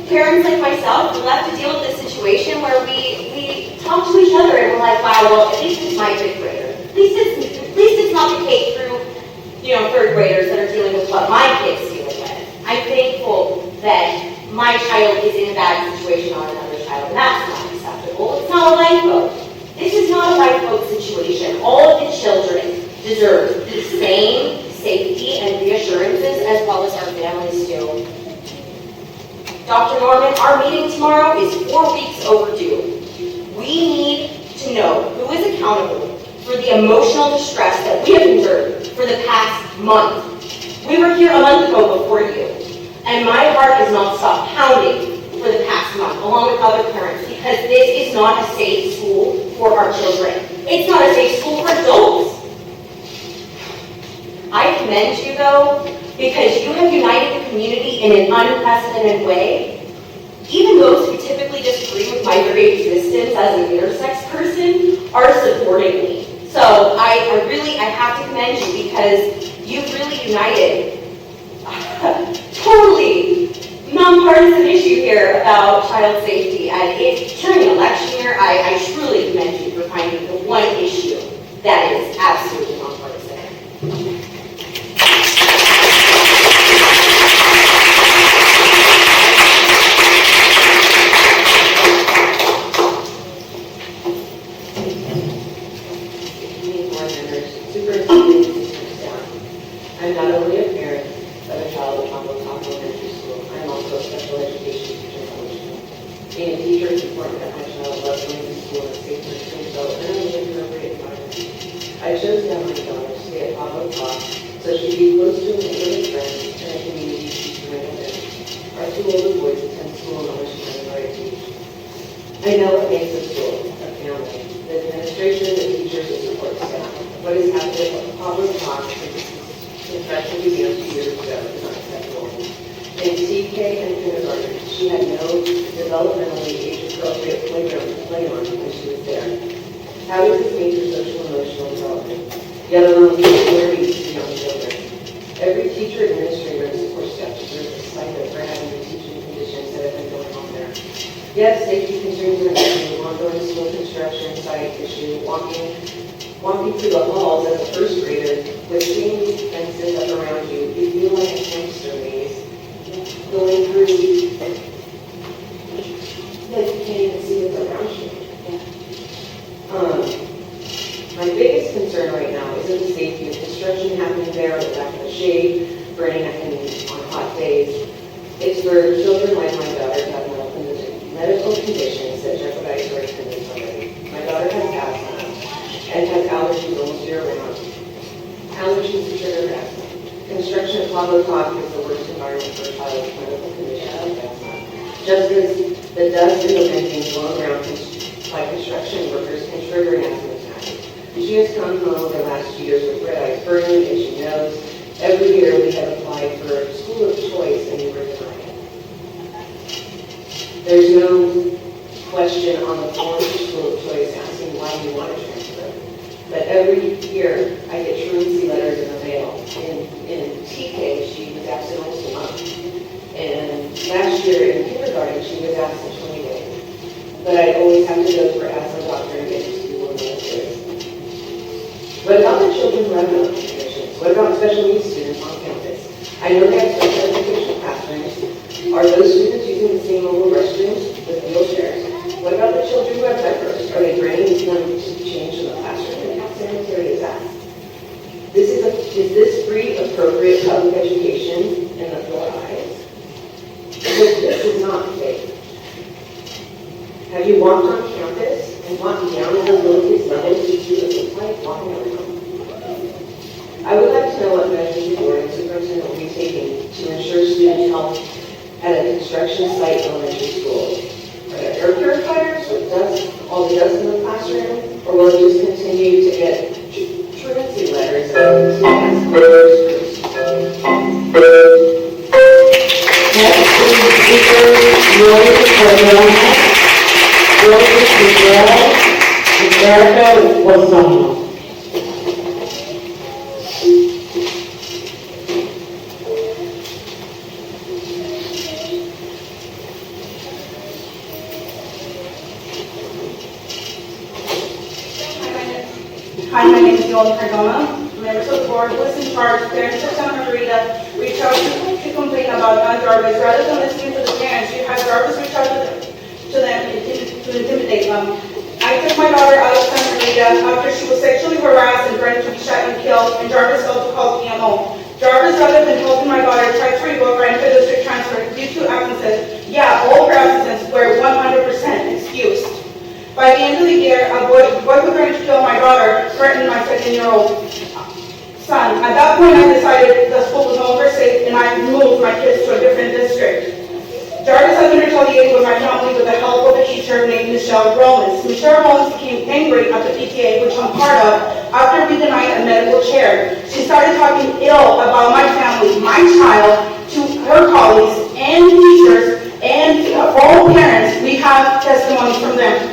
Parents like myself, we're left to deal with this situation where we talk to each other and we're like, wow, well, at least it's my fifth grader. At least it's not the K through, third graders that are dealing with what my kid's dealing with. I'm thankful that my child is in a bad situation on another child, and that's not acceptable. It's not a lifeboat. This is not a lifeboat situation. All of the children deserve the same safety and reassurances as well as our families do. Dr. Norman, our meeting tomorrow is 4 weeks overdue. We need to know who is accountable for the emotional distress that we have endured for the past month. We were here a month ago before you, and my heart has not stopped pounding for the past month, along with other parents, because this is not a safe school for our children. It's not a safe school for adults. I commend you, though, because you have united the community in an unprecedented way. Even those who typically disagree with my very existence as an intersex person are supporting me. So I have to commend you because you've really united totally nonpartisan issue here about child safety. And during an election year, I truly commend you for finding the one issue that is absolutely nonpartisan. I'm not only a parent of a child at Pablo Top Elementary School, I'm also a special education teacher coach. Being a teacher is important that my child loves going to school in a safe and development and an appropriate environment. I chose to have my daughter stay at Pablo Top so she could be close to a neighborhood friends and a community she's surrounded in. Our two older boys attend school in Ocean Valley Beach. I know what makes a school, a family, the administration, the teachers, the support staff. What is happening at Pablo Top in fact, she began 2 years ago is unacceptable. In TK and kindergarten, she had no developmentally age-appropriate playground to play on when she was there. How does this make her social and emotional development? Yet alone, where needs to young children. Every teacher, administrator, and support staff deserves a stipend for having the teaching conditions that have been going on there. Yes, safety concerns are an issue, ongoing school construction, site issue, walking through the halls as a first grader with seeing these fences up around you, you feel like a hamster maze going through that you can't even see what's around you. My biggest concern right now isn't the safety of construction happening there, the lack of the shade, burning on hot days. It's for children like my daughter to have medical conditions that jeopardize their attendance already. My daughter has asthma and has allergies almost year-round. Allergies to sugar and asthma. Construction at Pablo Top is the worst environment for a child with medical condition like asthma. Just as the dust and the venting blown around by construction workers can trigger an asthma attack. She has come home over the last 2 years with red eyes, burning, itchy nose. Every year we have applied for school of choice and we were denied. There's no question on the form for school of choice asking why you want to transfer. But every year I get truancy letters in the mail. In TK, she was absent almost a month. And last year in kindergarten, she was absent 20 days. But I always have to go for asthma doctor and get to school and military. What about the children who have medical conditions? What about special needs students on campus? I know they have special education classrooms. Are those students using the same mobile restrooms with wheelchairs? What about the children who have diapers? Are they bringing them to change in the classroom? And how sanitary is that? Is this free, appropriate public education in the 4 eyes? Because this is not safe. walked on campus and walked down in those little kids' mothers to see what it looks like walking around. I would like to know what measures the board and superintendent will be taking to ensure student health at a construction site elementary school. Are there air purifiers with dust, all the dust in the classroom, or will it just continue to get truancy letters and students closures? Next is speaker, Roy Cordona. Roy Figueroa, America Lozano. Hi, my name is Yola Cardona. Members of the board, who is in charge, parents of Santa Margarita, reach out to complain about Jarvis. Rather than listening to the parents, you have Jarvis reach out to them to intimidate them. I took my daughter out of Santa Margarita after she was sexually harassed and threatened to be shot and killed, and Jarvis felt to call PMO. Jarvis, rather than helping my daughter, tried to revoke her inter-district transfer due to absences. Yeah, all her absences were 100% excused. By the end of the year, a boy who threatened to kill my daughter threatened my 2-year-old son. At that point, I decided the school was no longer safe, and I moved my kids to a different district. Jarvis has been retaliated with my family with the help of a teacher named Michelle Rollins. Michelle Rollins became angry at the PTA, which I'm part of, after we denied a medical chair. She started talking ill about my family, my child, to her colleagues and teachers and all parents. We have testimonies from them.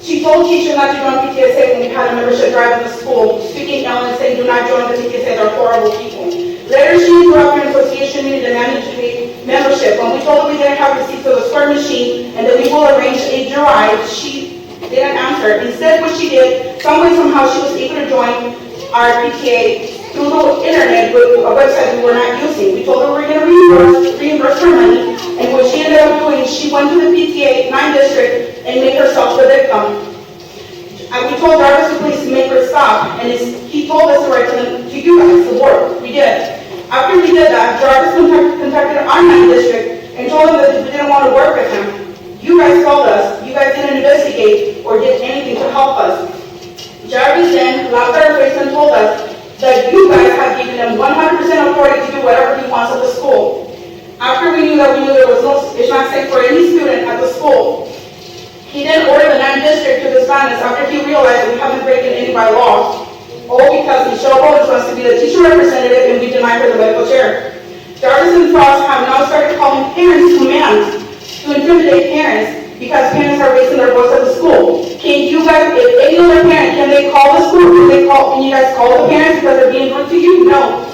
She told teachers not to join PTSA when we had a membership drive in the school, speaking ill and saying, do not join the PTSA, they're horrible people. Later, she interrupted an association meeting demanding to pay membership. When we told her we didn't have receipts of the square machine and that we will arrange a drive, she didn't answer. Instead, what she did, some way, somehow, she was able to join our PTA through the internet with a website we were not using. We told her we were going to reimburse her money, and what she ended up doing, she went to the PTA 9 district and made herself the victim. And we told Jarvis police to make her stop, and he told us to write to you guys, the board. We did. After we did that, Jarvis contacted our 9 district and told them that we didn't want to work with him. You guys told us, you guys didn't investigate or did anything to help us. Jarvis then laughed at our face and told us that you guys had given him 100% authority to do whatever he wants at the school. After we knew there was it's not safe for any student at the school, he then ordered the 9th district to disband us after he realized that we haven't broken any by law. All because Michelle Rollins wants to be the teacher representative and we denied her the medical chair. Jarvis and Frost have now started calling parents commands to intimidate parents because parents are raising their voice at the school. Can you guys, if any other parent, can they call the school? Can you guys call the parents because they're being rude to you? No.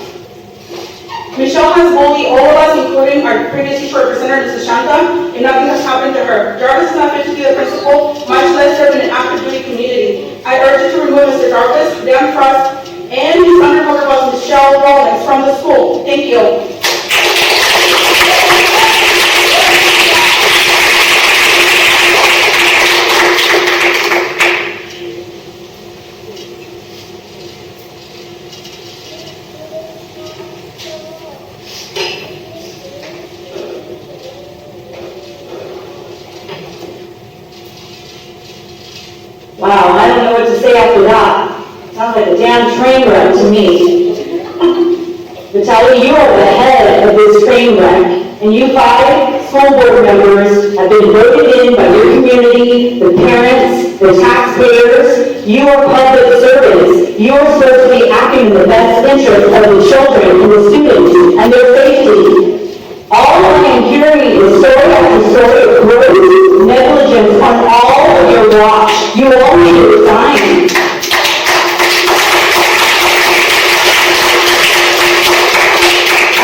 Michelle has bullied all of us, including our previous teacher representative, Mrs. Shanta, and nothing has happened to her. Jarvis is not fit to be the principal, much less serve in an active duty community. I urge you to remove Mr. Jarvis, Dan Frost, and his undercover boss, Michelle Rollins, from the school. Thank you. Wow, I don't know what to say after that. Sounds like a damn train wreck to me. Vitaly, you are the head of this train wreck, and you 5 school board members have been voted in by your community, the parents, the taxpayers. You are public servants. You are supposed to be acting in the best interest of the children and the students and their safety. All I am hearing is story after story of gross negligence on all of your watch. You all need to resign.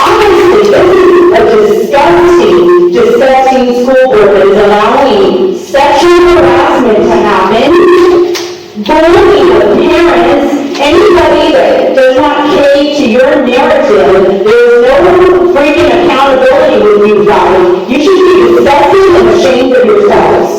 Honestly, this is a disgusting school board that is allowing sexual harassment to happen, bullying of parents, anybody that does not cave to your narrative. There is no freaking accountability with you guys. You should be disgusted and ashamed of yourselves.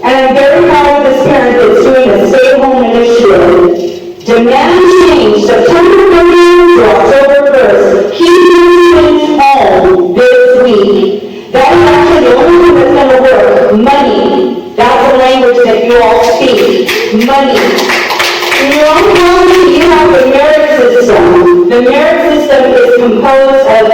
And I'm very proud of this parent that's doing a stay-at-home initiative. Demand change September 30th to October 1st. Keep your students home this week. That is actually the only thing that's going to work. Money. you all speak, money. In your own county, you have the merit system. The merit system is composed of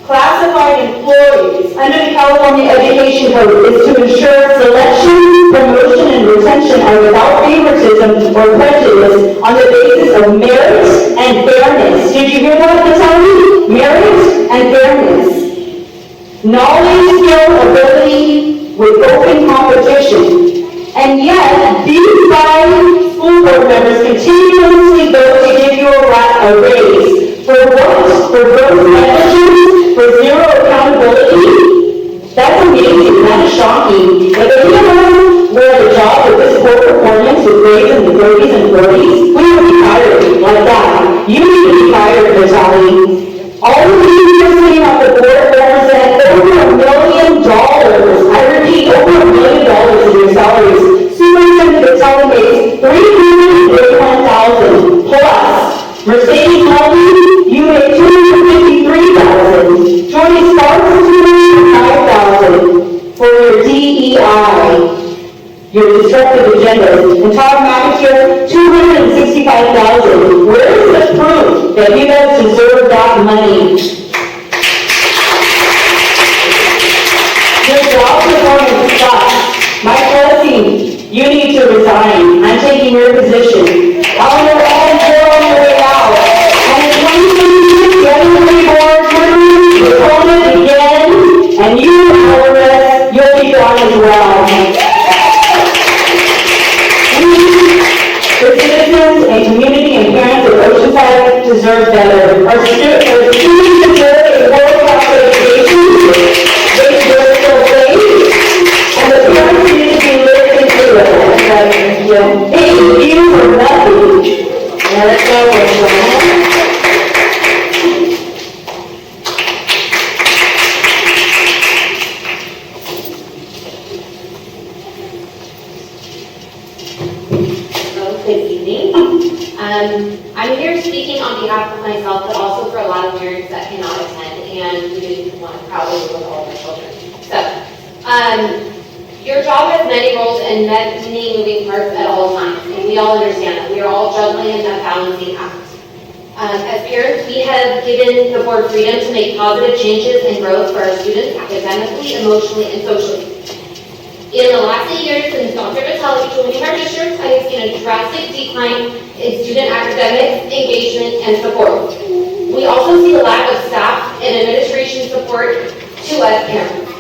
classified employees under the California Education Code is to ensure selection, promotion, and retention are without favoritism or prejudice on the basis of merit and fairness. Did you hear that, Natalie? Merit and fairness. Knowledge, skill, ability with open competition. And yet, these 5 school board members continuously vote to give you a raise. For what? For gross negligence? For zero accountability? That's amazing. That is shocking. If anyone were at a job with this poor performance with grades in the 30s and 40s, we would be fired like that. You need to be fired, Natalie. All of these sitting on the board represent over $1 million. I repeat, over $1 million in your salaries. Superintendent is telling me $331,000 plus. Mercedes Melvin, you make $253,000. Jordy Sparks is $205,000 for your DEI, your disruptive agendas. And Todd McIntyre, $265,000. Where is the proof that you guys deserve that money? Your job performance sucks. Mike Blessing, you need to resign. I'm taking your position. Eleanor and Jill on your way out. And in 2026, the other 3 boards will hold it again, and you, Alvarez, you'll be gone as well. The citizens and community and parents of Oceanside deserve better. Our students deserve a world-class education. They deserve still safe. And the parents need to be listening to it. Thank you for nothing. Now let's go with Good evening. I'm here speaking on behalf of myself, but also for a lot of parents that cannot attend, and we didn't want to crowd over with all of our children. So, your job has many roles and many moving parts at all times, and we all understand that. We are all juggling and balancing act. As parents, we have given the board freedom to make positive changes and growth for our students academically, emotionally, and socially. In the last 8 years since Dr. Vitale joined our district, I have seen a drastic decline in student academics, engagement, and support. We also see the lack of staff and administration support to us parents.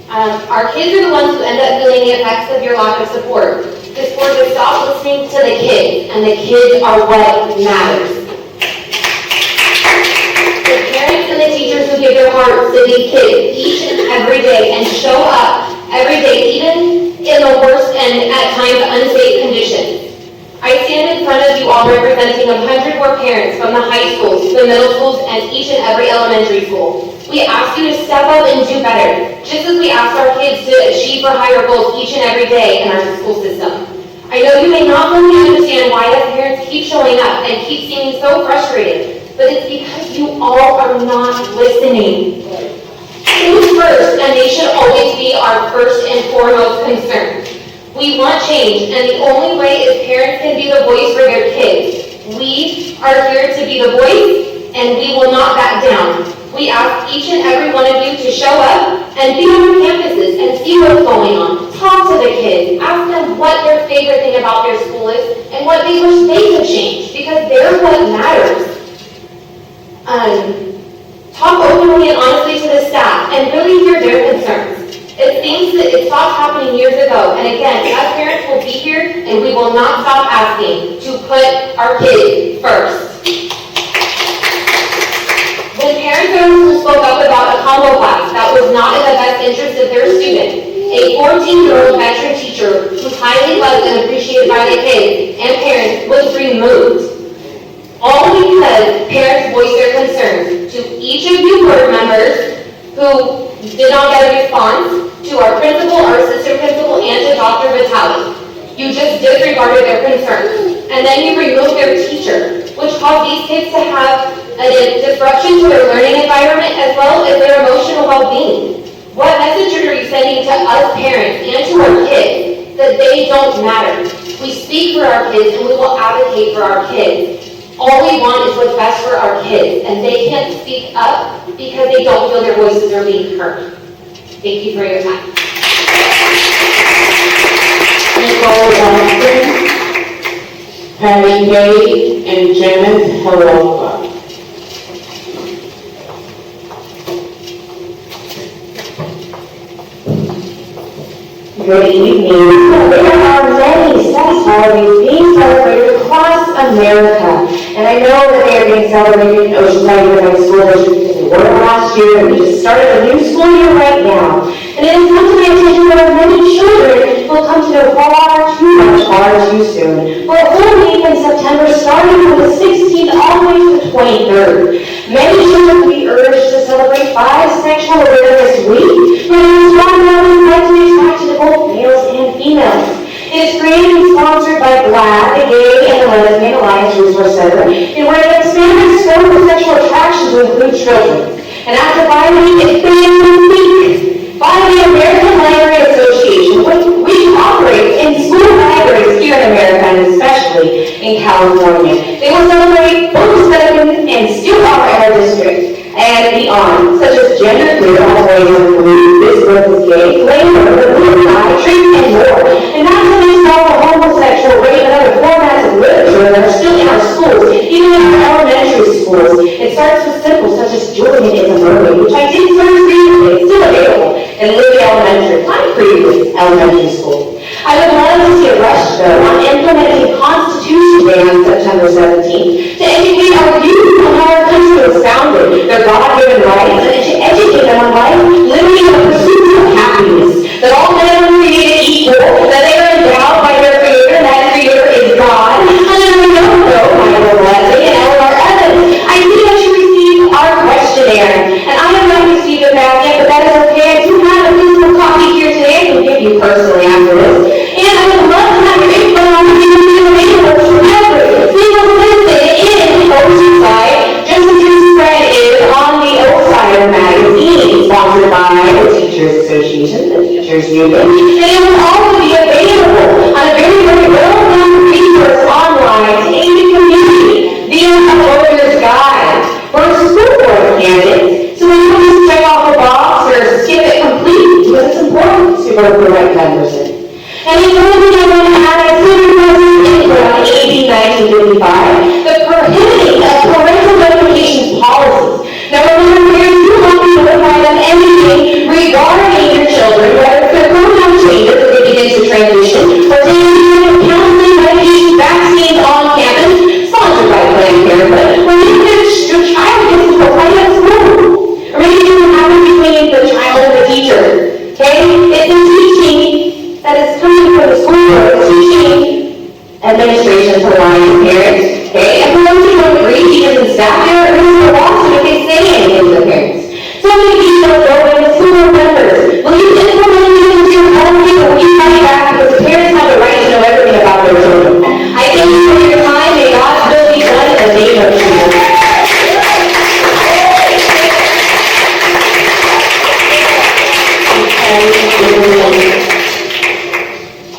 Our kids are the ones who end up feeling the effects of your lack of support. This board to stop listening to the kids, and the kids are what matters. The parents and the teachers who give their hearts to these kids each and every day and show up every day, even in the worst and at times unsafe conditions. I stand in front of you all representing 100 more parents from the high schools, the middle schools, and each and every elementary school. We ask you to step up and do better, just as we ask our kids to achieve for higher goals each and every day in our school system. I know you may not fully understand why us parents keep showing up and keep seeming so frustrated, but it's because you all are not listening. Who's first, and they should always be our first and foremost concern. We want change, and the only way is parents can be the voice for their kids. We are here to be the voice, and we will not back down. We ask each and every one of you to show up and be on your campuses and see what's going on. Talk to the kids. Ask them what their favorite thing about their school is and what they wish they could change, because they're what matters. Talk openly and honestly to the staff and really hear their concerns. It seems that it stopped happening years ago, and again, as parents will be here and we will not stop asking to put our kids first. When parents in school spoke up about a combo class that was not in the best interest of their student, a 14-year-old veteran teacher who's highly loved and appreciated by the kids and parents was removed. All because parents voiced their concerns to each of you board members who did not get a response, to our principal, our assistant principal, and to Dr. Vitale. You just disregarded their concerns. And then you removed their teacher, which caused these kids to have a disruption to their learning environment as well as their emotional well-being. What message are you sending to us parents and to our kids that they don't matter? We speak for our kids and we will advocate for our kids. All we want is what's best for our kids, and they can't speak up because they don't feel their voices are being heard. Thank you for your time. Nicole Johnson, Patty Gay, and Janice Halofa. Good evening. There are many sex holidays being celebrated across America. And I know that they are being celebrated in Oceanside Unified School District because they were last year, and we just started a new school year right now. And it has come to my attention that many children will come to know far too soon. For a whole week in September, starting from the 16th all the way to the 23rd. Many children will be urged to celebrate bisexual awareness week, but it is one that we like to be attracted to both males and females. It is created and sponsored by GLAD, the Gay and the Lesbian Alliance Resource Center, in where they expand the scope of sexual attraction to include children. And after violating its banned week by the American Library Association, which operates in school libraries here in America and especially in California. They will celebrate books that have been and still are in our district and beyond, such as gender queer, always include this book is gay, labor, the blue eye, treat, and more. And not to mention all the homosexual, rape, and other formats of literature that are still in our schools, even in our elementary schools. It starts with symbols such as Julian is a mermaid, which I did first read today. It's still available in Libby Elementary, my previous elementary school. I would love to see a rush, though, on implementing Constitution Day on September 17th to educate our youth on how our country was founded, their God-given rights, and to educate them on life, liberty, and the pursuit of happiness. That all men are created equal, that they are endowed by their Creator, and that Creator is God. And then we don't know Michael Leslie and Eleanor Evans. I see that you received our questionnaire, and I have not received it back yet, but that is okay. I do have a physical copy here today. I can give you personally after this. And I would love to have your input on the available for every single citizen in Oceanside, just as your spread is on the Outsider magazine, sponsored by the Teachers Association, the Teachers Union. And it will also be available on a very, very well-known resource online to aid the community via a voter's guide for school board candidates. So we don't just check off a box or skip it completely, because it's important to vote for the right person. And in closing, I want to add, I still request input on AB 1955, the prohibiting of parental notifications policies. Now, remember, parents do not be notified of anything regarding your children, whether it's their pronoun changes as they begin to transition, or taking counseling, medication, vaccines on campus, sponsored by Planned Parenthood, or even if your child gets to go right at school, or maybe something happens between the child and the teacher. Okay? It's a teaching that is coming from the school board, teaching administration to lie to parents. Okay? And for those who don't agree, teachers and staff, they are at risk of lawsuit if they say anything to the parents. So many people don't know when the school board members. Will you implement these into your policy, or will you fight back, because the parents have the right to know everything about their children? I thank you for your time. May God's will be done in the name of Jesus.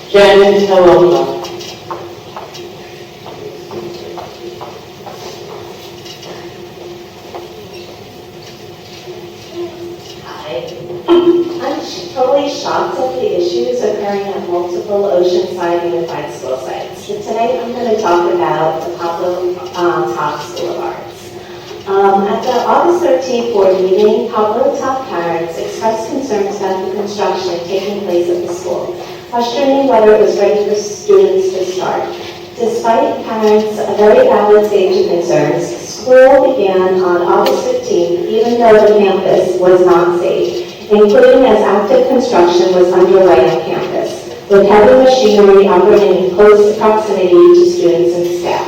Janice Halofa. I'm totally shocked at the issues occurring at multiple Oceanside Unified School sites. So today I'm going to talk about the Pablo Top School of Arts. At the August 13th board meeting, Pablo Top parents expressed concerns about the construction taking place at the school, questioning whether it was ready for students to start. Despite parents' very valid safety concerns, school began on August 15th, even though the campus was not safe, including as active construction was underway on campus, with heavy machinery operating in close proximity to students and staff.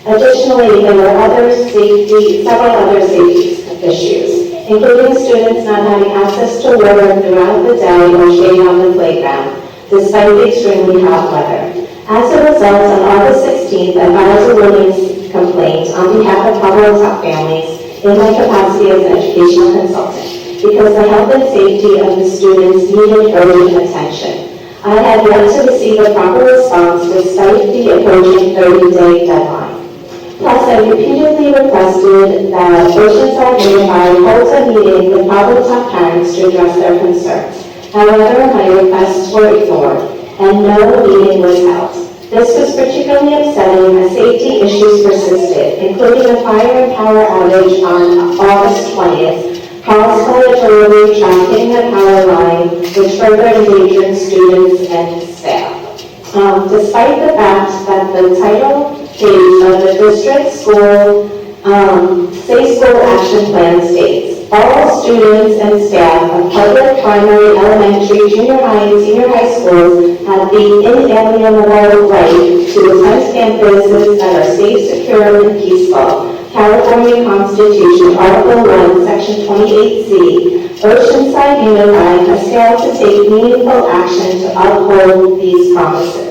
Additionally, there were several other safety issues, including students not having access to water throughout the day or shade on the playground, despite the extremely hot weather. As a result, on August 16th, I filed a Williams complaint on behalf of Pablo Top families in my capacity as an educational consultant. because the health and safety of the students needed urgent attention. I have yet to receive a proper response despite the approaching 30-day deadline. Plus, I repeatedly requested that Oceanside Unified holds a meeting with Palo Top parents to address their concerns. However, my requests were ignored, and no meeting was held. This was particularly upsetting as safety issues persisted, including a fire and power outage on August 20th, caused by a delivery truck hitting the power line, which further endangered students and staff. Despite the fact that the title page of the district school Safe School Action Plan states, all students and staff of public, primary, elementary, junior high, and senior high schools have the inalienable right to attend campuses that are safe, secure, and peaceful. California Constitution, Article 1, Section 28C, Oceanside Unified has failed to take meaningful action to uphold these promises.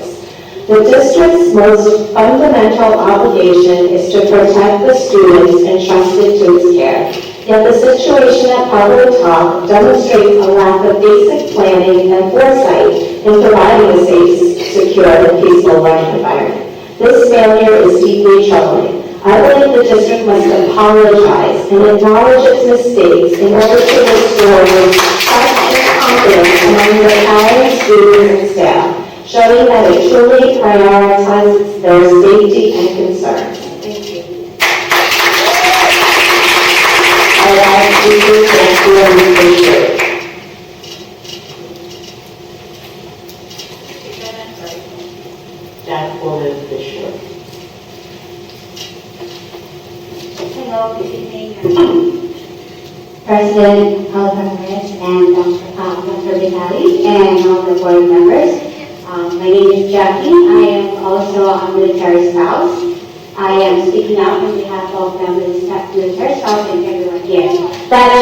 The district's most fundamental obligation is to protect the students entrusted to its care. Yet the situation at Palo Top demonstrates a lack of basic planning and foresight in providing a safe, secure, and peaceful learning environment. This failure is deeply troubling. I believe the district must apologize and acknowledge its mistakes in order to restore trust and confidence among the parents, students, and staff, showing that it truly prioritizes their safety and concerns. Thank you. I ask you to thank you and appreciate. Jacqueline Fisher. Hello, good evening, President Alvarez and Dr. Vitali and all the board members. My name is Jackie. I am also a military spouse. I am speaking out on behalf of the military spouse and everyone here. That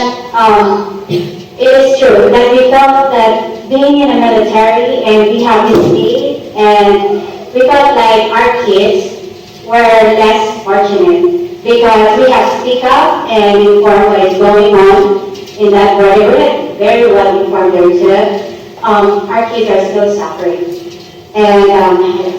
it is true that we felt that being in the military and we have this need, and we felt like our kids were less fortunate because we have to speak up and inform what is going on in that world. We're very well informed there too. Our kids are still suffering. And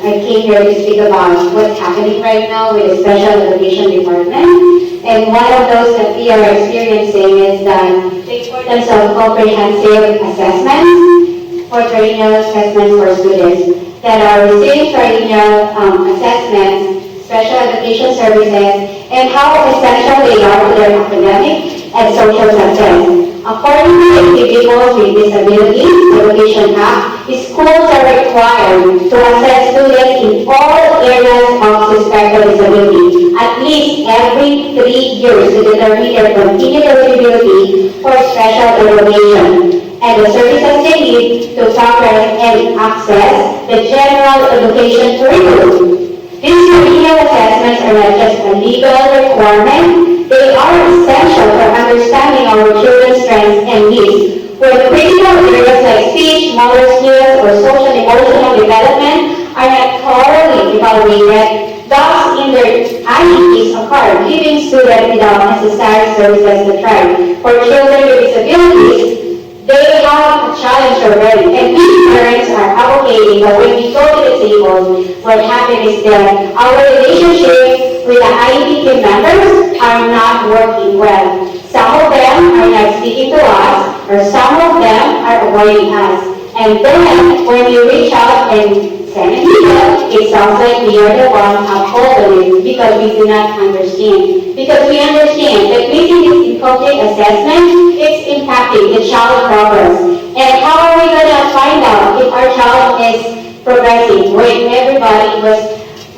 I came here to speak about what's happening right now with the Special Education Department. And one of those that we are experiencing is the importance of comprehensive assessments for perennial assessments for students that are receiving perennial assessments, special education services, and how essential they are to their academic and social success. According to the Individuals with Disabilities Education Act, schools are required to assess students in all areas of suspected disability at least every 3 years to determine their continued eligibility for special education and the services they need to progress and access the general education curriculum. These remedial assessments are not just a legal requirement, they are essential for understanding our children's strengths and needs. Where critical areas like speech, motor skills, or social and emotional development are not thoroughly evaluated, thus in their IEPs occur, giving students without necessary services to thrive. For children with disabilities, they have a challenge already, and we parents are advocating that when we go to the table, what happens is that our relationship with the IEP team members are not working well. Some of them are not speaking to us, or some of them are avoiding us. And then, when you reach out and send an email, it sounds like we are the ones upholding it because we do not understand. Because we understand that missing this incomplete assessment, it's impacting the child's progress. And how are we going to find out if our child is progressing when everybody was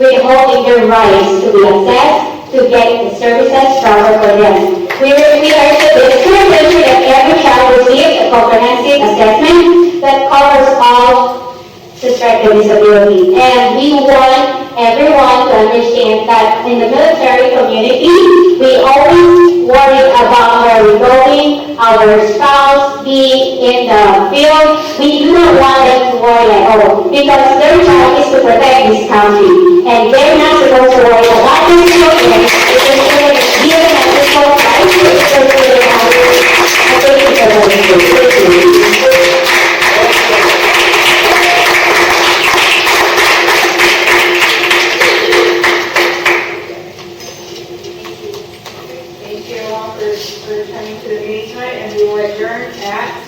withholding their rights to be assessed, to get the services proper for them? We are to ensure that every child receives a comprehensive assessment that covers all suspected disability. And we want everyone to understand that in the military community, we always worry about where we're going, our spouse being in the field. We do not want them to worry at all because their job is to protect this country. And they're not supposed to worry about their children. If their children is given a physical right, their children have a and we will adjourn at